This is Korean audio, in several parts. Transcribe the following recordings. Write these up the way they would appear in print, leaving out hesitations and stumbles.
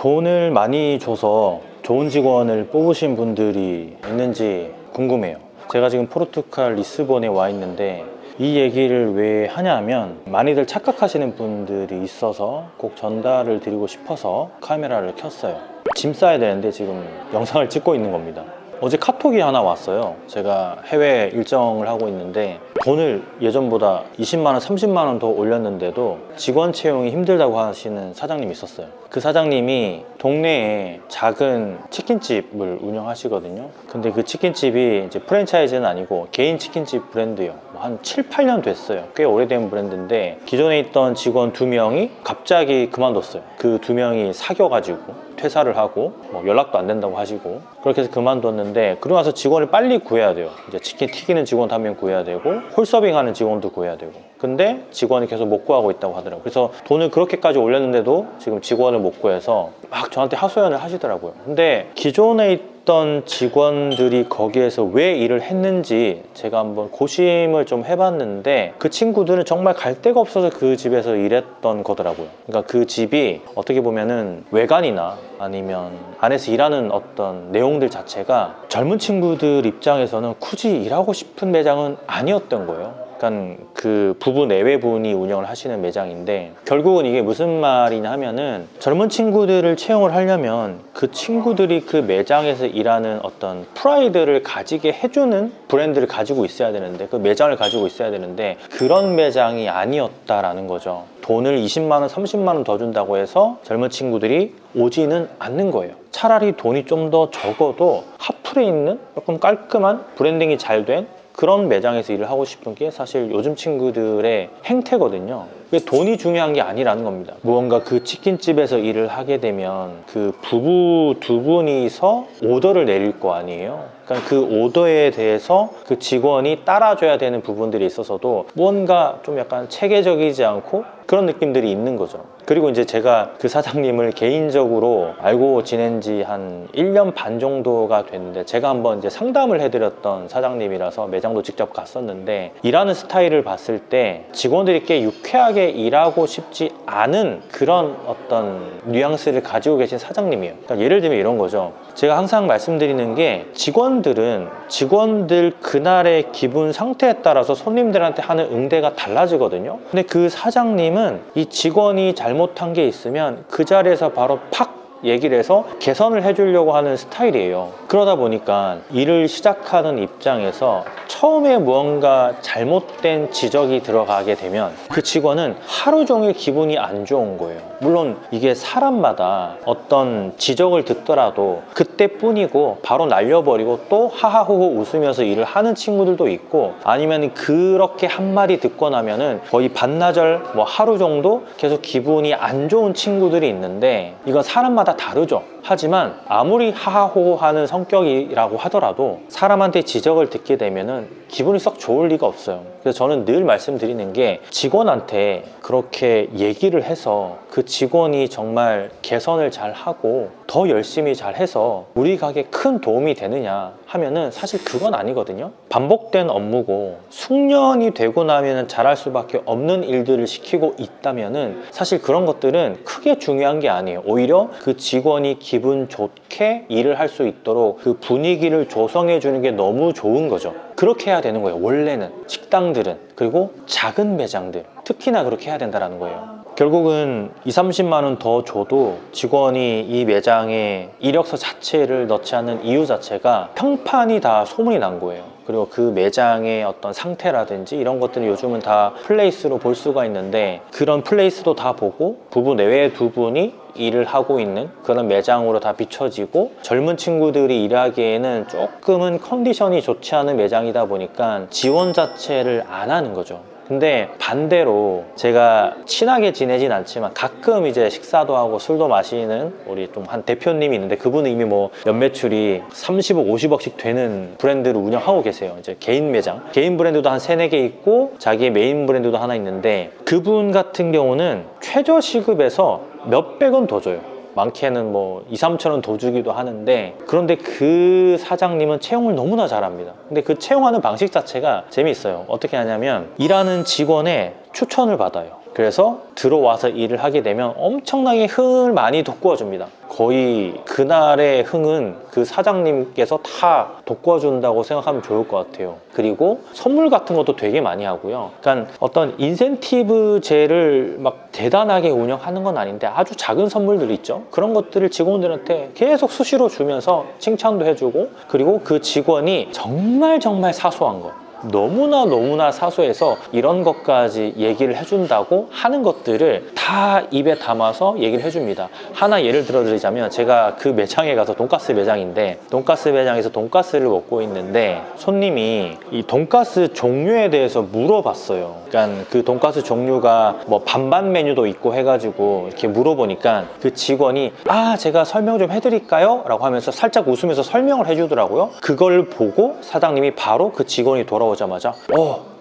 돈을 많이 줘서 좋은 직원을 뽑으신 분들이 있는지 궁금해요. 제가 지금 포르투갈 리스본에 와 있는데 이 얘기를 왜 하냐면 많이들 착각하시는 분들이 있어서 꼭 전달을 드리고 싶어서 카메라를 켰어요. 짐 싸야 되는데 지금 영상을 찍고 있는 겁니다. 어제 카톡이 하나 왔어요. 제가 해외 일정을 하고 있는데 돈을 예전보다 20만 원, 30만 원 더 올렸는데도 직원 채용이 힘들다고 하시는 사장님이 있었어요. 그 사장님이 동네에 작은 치킨집을 운영하시거든요. 근데 그 치킨집이 이제 프랜차이즈는 아니고 개인 치킨집 브랜드예요. 한 7, 8년 됐어요. 꽤 오래된 브랜드인데 기존에 있던 직원 2명이 갑자기 그만뒀어요. 그 2명이 사겨가지고 퇴사를 하고 연락도 안 된다고 하시고 그렇게 해서 그만뒀는데, 그러고 나서 직원을 빨리 구해야 돼요. 이제 치킨 튀기는 직원 1명 구해야 되고 홀서빙하는 직원도 구해야 되고, 근데 직원이 계속 못 구하고 있다고 하더라고요. 그래서 돈을 그렇게까지 올렸는데도 지금 직원을 못 구해서 막 저한테 하소연을 하시더라고요. 근데 기존에 있던 직원들이 거기에서 왜 일을 했는지 제가 한번 고심을 좀 해봤는데 그 친구들은 정말 갈 데가 없어서 그 집에서 일했던 거더라고요. 그러니까 그 집이 어떻게 보면은 외관이나 아니면 안에서 일하는 어떤 내용들 자체가 젊은 친구들 입장에서는 굳이 일하고 싶은 매장은 아니었던 거예요. 그러니까 그 부부 내외분이 운영을 하시는 매장인데, 결국은 이게 무슨 말이냐 하면은 젊은 친구들을 채용을 하려면 그 친구들이 그 매장에서 일하는 어떤 프라이드를 가지게 해주는 브랜드를 가지고 있어야 되는데, 그 매장을 가지고 있어야 되는데 그런 매장이 아니었다라는 거죠. 돈을 20만 원, 30만 원 더 준다고 해서 젊은 친구들이 오지는 않는 거예요. 차라리 돈이 좀 더 적어도 하플에 있는 조금 깔끔한 브랜딩이 잘 된 그런 매장에서 일을 하고 싶은 게 사실 요즘 친구들의 행태거든요. 돈이 중요한 게 아니라는 겁니다. 무언가 그 치킨집에서 일을 하게 되면 그 부부 2분이서 오더를 내릴 거 아니에요. 그러니까 그 오더에 대해서 그 직원이 따라줘야 되는 부분들이 있어서도 뭔가 좀 약간 체계적이지 않고 그런 느낌들이 있는 거죠. 그리고 이제 제가 그 사장님을 개인적으로 알고 지낸 지 한 1년 반 정도가 됐는데, 제가 한번 이제 상담을 해드렸던 사장님이라서 매장도 직접 갔었는데, 일하는 스타일을 봤을 때 직원들이 꽤 유쾌하게 일하고 싶지 않은 그런 어떤 뉘앙스를 가지고 계신 사장님이에요. 그러니까 예를 들면 이런 거죠. 제가 항상 말씀드리는 게, 직원들은 직원들 그날의 기분 상태에 따라서 손님들한테 하는 응대가 달라지거든요. 근데 그 사장님은 이 직원이 잘못한 게 있으면 그 자리에서 바로 팍 얘기를 해서 개선을 해주려고 하는 스타일이에요. 그러다 보니까 일을 시작하는 입장에서 처음에 무언가 잘못된 지적이 들어가게 되면 그 직원은 하루 종일 기분이 안 좋은 거예요. 물론 이게 사람마다 어떤 지적을 듣더라도 그때뿐이고 바로 날려버리고 또 하하호호 웃으면서 일을 하는 친구들도 있고, 아니면 그렇게 한마디 듣고 나면은 거의 반나절 하루 정도 계속 기분이 안 좋은 친구들이 있는데, 이건 사람마다 다르죠. 하지만 아무리 하하호호 하는 성격이라고 하더라도 사람한테 지적을 듣게 되면은 기분이 썩 좋을 리가 없어요. 그래서 저는 늘 말씀드리는 게, 직원한테 그렇게 얘기를 해서 그 직원이 정말 개선을 잘 하고 더 열심히 잘 해서 우리 가게에 큰 도움이 되느냐 하면은 사실 그건 아니거든요. 반복된 업무고 숙련이 되고 나면은 잘할 수밖에 없는 일들을 시키고 있다면은 사실 그런 것들은 크게 중요한 게 아니에요. 오히려 그 직원이 기분 좋게 일을 할 수 있도록 그 분위기를 조성해 주는 게 너무 좋은 거죠. 그렇게 해야 되는 거예요. 원래는 식당들은, 그리고 작은 매장들 특히나 그렇게 해야 된다는 거예요. 결국은 20, 30만 원 더 줘도 직원이 이 매장에 이력서 자체를 넣지 않는 이유 자체가 평판이 다 소문이 난 거예요. 그리고 그 매장의 어떤 상태라든지 이런 것들은 요즘은 다 플레이스로 볼 수가 있는데, 그런 플레이스도 다 보고 부부 내외 2분이 일을 하고 있는 그런 매장으로 다 비춰지고, 젊은 친구들이 일하기에는 조금은 컨디션이 좋지 않은 매장이다 보니까 지원 자체를 안 하는 거죠. 근데 반대로 제가 친하게 지내진 않지만 가끔 이제 식사도 하고 술도 마시는 우리 좀 한 대표님이 있는데, 그분은 이미 연매출이 30억, 50억씩 되는 브랜드를 운영하고 계세요. 이제 개인 매장, 개인 브랜드도 한 3, 4개 있고 자기의 메인 브랜드도 하나 있는데, 그분 같은 경우는 최저 시급에서 몇백원 더 줘요. 많게는 2, 3천 원 더 주기도 하는데, 그런데 그 사장님은 채용을 너무나 잘합니다. 근데 그 채용하는 방식 자체가 재미있어요. 어떻게 하냐면 일하는 직원의 추천을 받아요. 그래서 들어와서 일을 하게 되면 엄청나게 흥을 많이 돋구어 줍니다. 거의 그날의 흥은 그 사장님께서 다 돋궈준다고 생각하면 좋을 것 같아요. 그리고 선물 같은 것도 되게 많이 하고요. 그러니까 어떤 인센티브제를 막 대단하게 운영하는 건 아닌데 아주 작은 선물들 있죠. 그런 것들을 직원들한테 계속 수시로 주면서 칭찬도 해주고, 그리고 그 직원이 정말 사소한 거, 너무나 사소해서 이런 것까지 얘기를 해준다고 하는 것들을 다 입에 담아서 얘기를 해줍니다. 하나 예를 들어드리자면, 제가 그 매장에 가서, 돈가스 매장인데, 돈가스 매장에서 돈가스를 먹고 있는데 손님이 이 돈가스 종류에 대해서 물어봤어요. 그러니까 그 돈가스 종류가 뭐 반반 메뉴도 있고 해가지고 이렇게 물어보니까 그 직원이 제가 설명 좀 해드릴까요? 라고 하면서 살짝 웃으면서 설명을 해주더라고요. 그걸 보고 사장님이 바로 그 직원이 돌아오자마자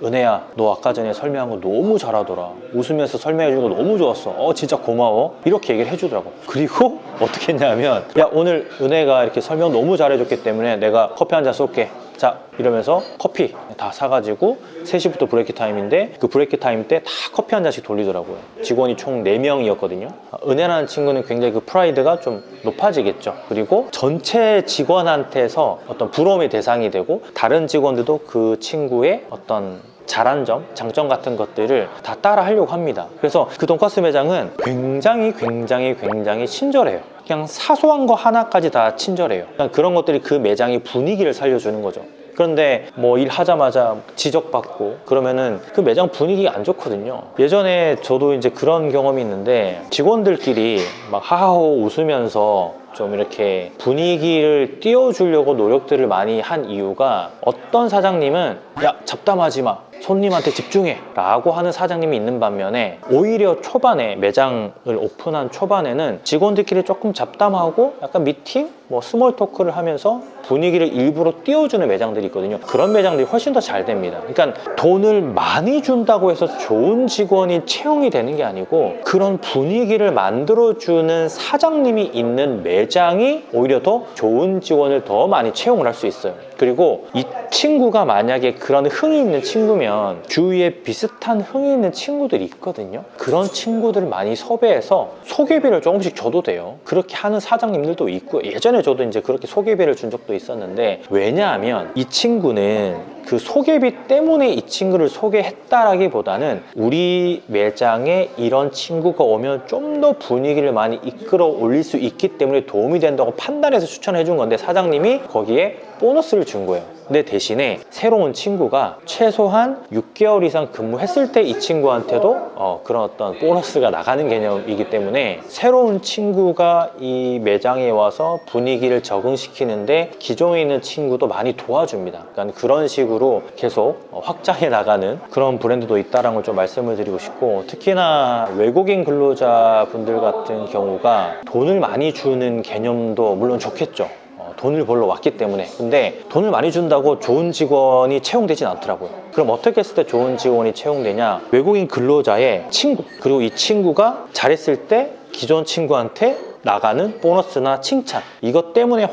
은혜야, 너 아까 전에 설명한 거 너무 잘하더라. 웃으면서 설명해 준 거 너무 좋았어. 진짜 고마워. 이렇게 얘기를 해주더라고. 그리고 어떻게 했냐면, 야, 오늘 은혜가 이렇게 설명 너무 잘해줬기 때문에 내가 커피 한 잔 쏠게. 자, 이러면서 커피 다 사가지고 3시부터 브레이크 타임인데 그 브레이크 타임 때 다 커피 한 잔씩 돌리더라고요. 직원이 총 4명이었거든요. 은혜라는 친구는 굉장히 그 프라이드가 좀 높아지겠죠. 그리고 전체 직원한테서 어떤 부러움의 대상이 되고, 다른 직원들도 그 친구의 어떤 잘한 점, 장점 같은 것들을 다 따라 하려고 합니다. 그래서 그 돈가스 매장은 굉장히 친절해요. 그냥 사소한 거 하나까지 다 친절해요. 그런 것들이 그 매장의 분위기를 살려주는 거죠. 그런데 뭐 일하자마자 지적받고 그러면은 그 매장 분위기가 안 좋거든요. 예전에 저도 이제 그런 경험이 있는데, 직원들끼리 막 하하호 웃으면서 좀 이렇게 분위기를 띄워주려고 노력들을 많이 한 이유가, 어떤 사장님은 야, 잡담하지 마, 손님한테 집중해 라고 하는 사장님이 있는 반면에, 오히려 초반에 매장을 오픈한 초반에는 직원들끼리 조금 잡담하고 약간 미팅? 뭐 스몰 토크를 하면서 분위기를 일부러 띄워주는 매장들이 있거든요. 그런 매장들이 훨씬 더 잘 됩니다. 그러니까 돈을 많이 준다고 해서 좋은 직원이 채용이 되는 게 아니고, 그런 분위기를 만들어주는 사장님이 있는 매장이 오히려 더 좋은 직원을 더 많이 채용을 할 수 있어요. 그리고 이 친구가 만약에 그런 흥이 있는 친구면 주위에 비슷한 흥이 있는 친구들이 있거든요. 그런 친구들을 많이 섭외해서 소개비를 조금씩 줘도 돼요. 그렇게 하는 사장님들도 있고, 예전에 저도 이제 그렇게 소개비를 준 적도 있었는데, 왜냐하면 이 친구는 그 소개비 때문에 이 친구를 소개했다라기보다는 우리 매장에 이런 친구가 오면 좀 더 분위기를 많이 이끌어 올릴 수 있기 때문에 도움이 된다고 판단해서 추천해 준 건데, 사장님이 거기에 보너스를 준 거예요. 근데 대신에 새로운 친구가 최소한 6개월 이상 근무했을 때 이 친구한테도 그런 어떤 보너스가 나가는 개념이기 때문에, 새로운 친구가 이 매장에 와서 분위기를 적응시키는데 기존에 있는 친구도 많이 도와줍니다. 그러니까 그런 식으로 계속 확장해 나가는 그런 브랜드도 있다는 걸 좀 말씀을 드리고 싶고, 특히나 외국인 근로자분들 같은 경우가 돈을 많이 주는 개념도 물론 좋겠죠. 돈을 벌러 왔기 때문에. 근데 돈을 많이 준다고 좋은 직원이 채용되진 않더라고요. 그럼 어떻게 했을 때 좋은 직원이 채용되냐? 외국인 근로자의 친구, 그리고 이 친구가 잘했을 때 기존 친구한테 나가는 보너스나 칭찬, 이것 때문에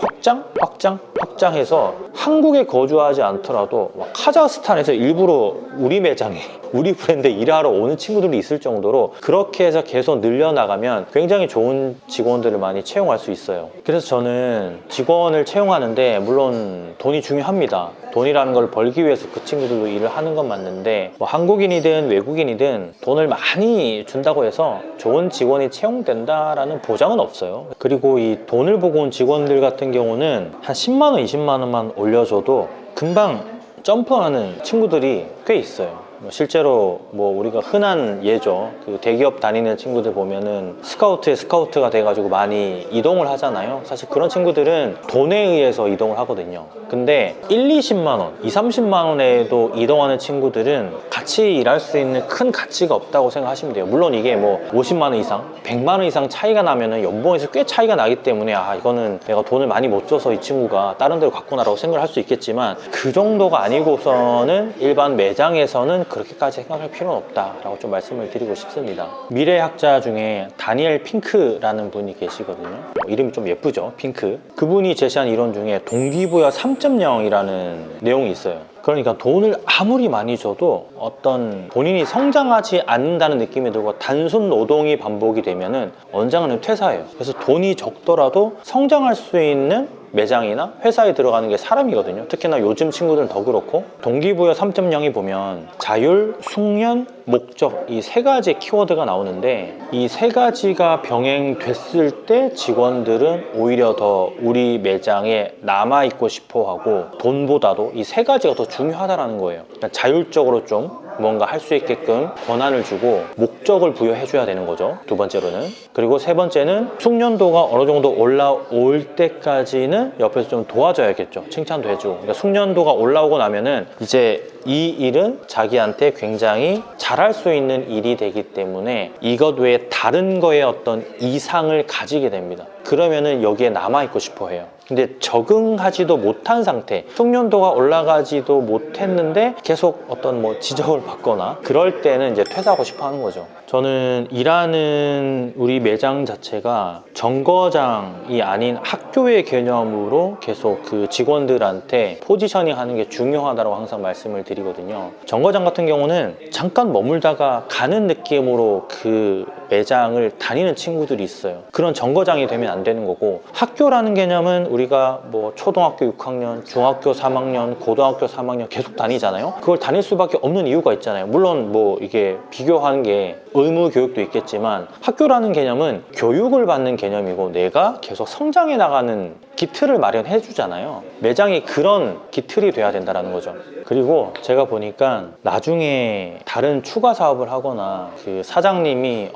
확장해서 한국에 거주하지 않더라도 카자흐스탄에서 일부러 우리 매장에 우리 브랜드에 일하러 오는 친구들이 있을 정도로, 그렇게 해서 계속 늘려나가면 굉장히 좋은 직원들을 많이 채용할 수 있어요. 그래서 저는 직원을 채용하는데 물론 돈이 중요합니다. 돈이라는 걸 벌기 위해서 그 친구들도 일을 하는 건 맞는데, 뭐 한국인이든 외국인이든 돈을 많이 준다고 해서 좋은 직원이 채용된다라는 보장은 없어요. 그리고 이 돈을 보고 온 직원들 같은 경우는 한 10만 원, 20만 원만 올려줘도 금방 점프하는 친구들이 꽤 있어요. 실제로 뭐 우리가 흔한 예죠. 그 대기업 다니는 친구들 보면은 스카우트에 스카우트가 돼가지고 많이 이동을 하잖아요. 사실 그런 친구들은 돈에 의해서 이동을 하거든요. 근데 1, 20만 원, 2, 30만 원에도 이동하는 친구들은 같이 일할 수 있는 큰 가치가 없다고 생각하시면 돼요. 물론 이게 뭐 50만 원 이상, 100만 원 이상 차이가 나면은 연봉에서 꽤 차이가 나기 때문에 이거는 내가 돈을 많이 못 줘서 이 친구가 다른 데로 갔구나라고 생각을 할 수 있겠지만, 그 정도가 아니고서는 일반 매장에서는 그렇게까지 생각할 필요는 없다라고 좀 말씀을 드리고 싶습니다. 미래학자 중에 다니엘 핑크라는 분이 계시거든요. 이름이 좀 예쁘죠? 핑크. 그분이 제시한 이론 중에 동기부여 3.0이라는 내용이 있어요. 그러니까 돈을 아무리 많이 줘도 어떤 본인이 성장하지 않는다는 느낌이 들고 단순 노동이 반복이 되면은 언젠가는 퇴사해요. 그래서 돈이 적더라도 성장할 수 있는 매장이나 회사에 들어가는 게 사람이거든요. 특히나 요즘 친구들은 더 그렇고, 동기부여 3.0이 보면 자율, 숙련, 목적, 이 세 가지 키워드가 나오는데, 이 세 가지가 병행됐을 때 직원들은 오히려 더 우리 매장에 남아있고 싶어 하고, 돈보다도 이 세 가지가 더 중요하다는 거예요. 그러니까 자율적으로 좀 뭔가 할 수 있게끔 권한을 주고 목적을 부여해 줘야 되는 거죠. 두 번째로는. 그리고 세 번째는 숙련도가 어느 정도 올라올 때까지는 옆에서 좀 도와줘야겠죠. 칭찬도 해주고. 그러니까 숙련도가 올라오고 나면은 이제 이 일은 자기한테 굉장히 잘할 수 있는 일이 되기 때문에 이것 외에 다른 거에 어떤 이상을 가지게 됩니다. 그러면은 여기에 남아있고 싶어 해요. 근데 적응하지도 못한 상태, 숙련도가 올라가지도 못했는데 계속 어떤 뭐 지적을 받거나 그럴 때는 이제 퇴사하고 싶어 하는 거죠. 저는 일하는 우리 매장 자체가 정거장이 아닌 학교의 개념으로 계속 그 직원들한테 포지셔닝 하는 게 중요하다고 항상 말씀을 드리거든요. 정거장 같은 경우는 잠깐 머물다가 가는 느낌으로 그 매장을 다니는 친구들이 있어요. 그런 정거장이 되면 안 되는 거고, 학교라는 개념은 우리가 뭐 초등학교 6학년, 중학교 3학년, 고등학교 3학년 계속 다니잖아요. 그걸 다닐 수밖에 없는 이유가 있잖아요. 물론 뭐 이게 비교하는 게 의무 교육도 있겠지만, 학교라는 개념은 교육을 받는 개념이고 내가 계속 성장해 나가는 기틀을 마련해 주잖아요. 매장이 그런 기틀이 돼야 된다는 거죠. 그리고 제가 보니까 나중에 다른 추가 사업을 하거나 그 사장님이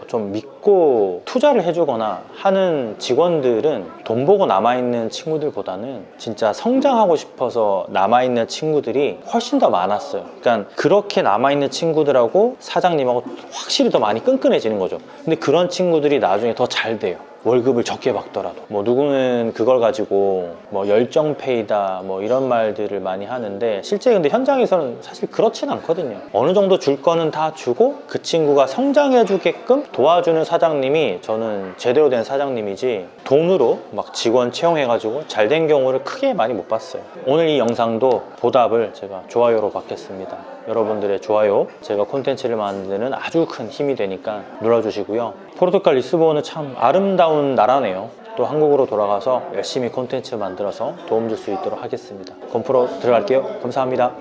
좀 믿고 투자를 해주거나 하는 직원들은 돈 보고 남아있는 친구들보다는 진짜 성장하고 싶어서 남아있는 친구들이 훨씬 더 많았어요. 그러니까 그렇게 남아있는 친구들하고 사장님하고 확실히 더 많이 끈끈해지는 거죠. 근데 그런 친구들이 나중에 더 잘 돼요. 월급을 적게 받더라도. 뭐 누구는 그걸 가지고 뭐 열정페이다 뭐 이런 말들을 많이 하는데, 실제 근데 현장에서는 사실 그렇진 않거든요. 어느 정도 줄 거는 다 주고 그 친구가 성장해 주게끔 도와주는 사장님이 저는 제대로 된 사장님이지, 돈으로 막 직원 채용해 가지고 잘 된 경우를 크게 많이 못 봤어요. 오늘 이 영상도 보답을 제가 좋아요로 받겠습니다. 여러분들의 좋아요, 제가 콘텐츠를 만드는 아주 큰 힘이 되니까 눌러주시고요. 포르투갈 리스본은 참 아름다운 나라네요. 또 한국으로 돌아가서 열심히 콘텐츠 만들어서 도움 줄 수 있도록 하겠습니다. 건프로 들어갈게요. 감사합니다.